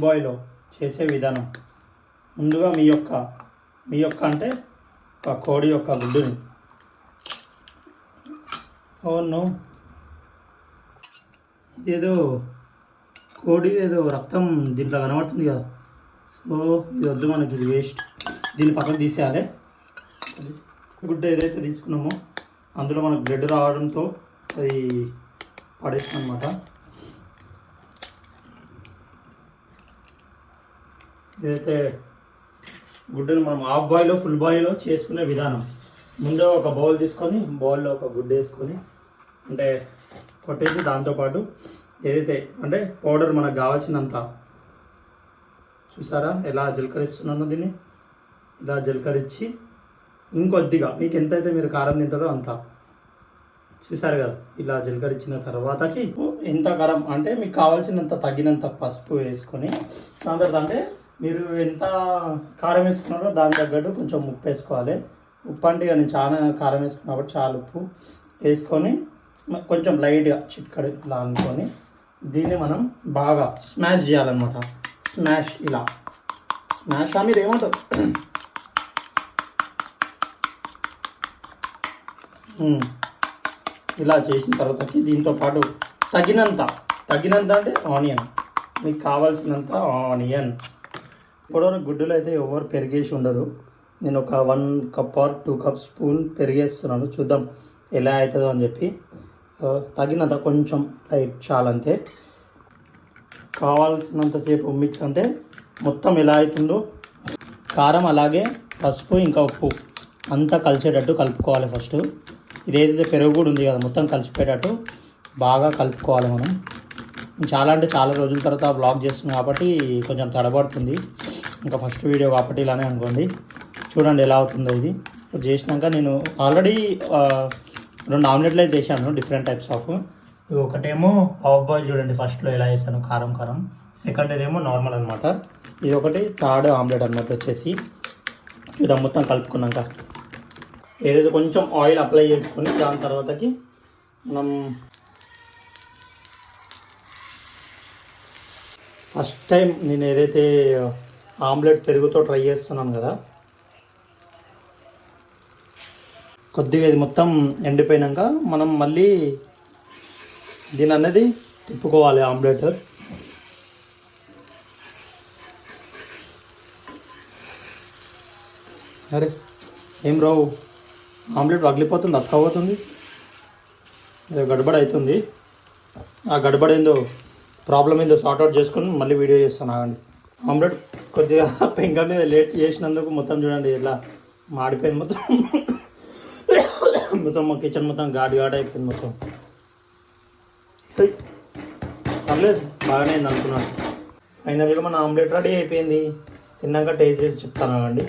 బాయ్లో చేసే విధానం. ముందుగా మీ యొక్క అంటే ఒక కోడి యొక్క గుడ్డుని అవును ఇదేదో కోడి ఏదో రక్తం దీంట్లో కనబడుతుంది కదా, సో ఇది వద్దు మనకి, ఇది వేస్ట్. దీన్ని పక్కన తీసేయాలి. గుడ్డ ఏదైతే తీసుకున్నామో అందులో మనకు బ్లడ్ రావడంతో అది పడేస్తాం అన్నమాట. ఇదైతే గుడ్డను మనం హాఫ్ బాయిలో ఫుల్ బాయిలో చేసుకునే విధానం. ముందు ఒక బౌల్ తీసుకొని బౌల్లో ఒక గుడ్డ వేసుకొని అంటే కొట్టేసి దాంతోపాటు ఏదైతే అంటే పౌడర్ మనకు కావాల్సినంత, చూసారా ఎలా జీలకరిస్తున్నానో దీన్ని, ఇలా జీలకరించి ఇంకొద్దిగా మీకు ఎంతైతే మీరు కారం తింటారో అంత, చూసారు కదా, ఇలా జీలకరించిన తర్వాతకి ఎంత కారం అంటే మీకు కావాల్సినంత తగినంత పసుపు వేసుకొని, దాని తర్వాత అంటే మీరు ఎంత కారం వేసుకున్నారో దాని తగ్గట్టు కొంచెం ఉప్పు వేసుకోవాలి. ఉప్పు అంటే నేను చాలా కారం వేసుకున్నా కాబట్టి చాలా ఉప్పు వేసుకొని కొంచెం లైట్గా చిట్కడి ఇలా అనుకొని దీన్ని మనం బాగా స్మాష్ చేయాలన్నమాట. స్మాష్ ఇలా స్మాష్ మీరు ఏమంటారు, ఇలా చేసిన తర్వాతకి దీంతో పాటు తగినంత అంటే ఆనియన్, మీకు కావాల్సినంత ఆనియన్. ఇప్పుడు గుడ్డులో అయితే ఎవరు పెరిగేసి ఉండరు, నేను ఒక 1 కప్ ఆర్ 2 కప్ స్పూన్ పెరిగేస్తున్నాను. చూద్దాం ఎలా అవుతుందో అని చెప్పి. తగినంత కొంచెం లైట్ చాలంతే. కావాల్సినంతసేపు మిక్స్ అంటే మొత్తం ఎలా అవుతుందో కారం అలాగే పసుపు ఇంకా ఉప్పు అంతా కలిసేటట్టు కలుపుకోవాలి ఫస్ట్. ఇదేదైతే పెరుగు కూడా ఉంది కదా మొత్తం కలిసిపోయేటట్టు బాగా కలుపుకోవాలి మనం. చాలా అంటే చాలా రోజుల తర్వాత వ్లాగ్ చేస్తున్నాం కాబట్టి కొంచెం తడబడుతుంది, ఇంకా ఫస్ట్ వీడియో కాబట్టి ఇలానే అనుకోండి. చూడండి ఎలా అవుతుందో ఇది. ఇప్పుడు చేసినాక నేను ఆల్రెడీ 2 ఆమ్లెట్లు అయితే చేశాను, డిఫరెంట్ టైప్స్ ఆఫ్. ఒకటేమో హాఫ్ బాయిల్, చూడండి ఫస్ట్లో ఎలా వేసాను కారం. సెకండ్ ఏమో నార్మల్ అనమాట. ఇది ఒకటి థర్డ్ ఆమ్లెట్ అనమాట వచ్చేసి. చూద్దాం మొత్తం కలుపుకున్నాక ఏదైతే కొంచెం ఆయిల్ అప్లై చేసుకొని దాని తర్వాతకి మనం ఫస్ట్ టైం నేను ఏదైతే ఆమ్లెట్ పెరుగుతో ట్రై చేస్తున్నాను కదా, కొద్దిగా ఇది మొత్తం ఎండిపోయినాక మనం మళ్ళీ దీని అనేది తిప్పుకోవాలి ఆమ్లెట్. అరే ఏం రావు, ఆమ్లెట్ పగిలిపోతుంది, అతుకపోతుంది, గడబడ అవుతుంది. ఆ గడబడ ఏందో ప్రాబ్లం ఏందో సార్ట్అవుట్ చేసుకొని మళ్ళీ వీడియో చేస్తాను, ఆగండి. ఆమ్లెట్ కొద్దిగా పెంక మీద లేట్ చేసినందుకు మొత్తం చూడండి ఇలా మాడిపోయింది మొత్తం. మొత్తం మా కిచెన్ మొత్తం ఘాటు అయిపోయింది మొత్తం. పర్లేదు బాగానే అయింది అనుకున్నాను. ఫైనల్గా మన ఆమ్లెట్ రెడీ అయిపోయింది. తిన్నాక టేస్ట్ చేసి చెప్తాను అండి.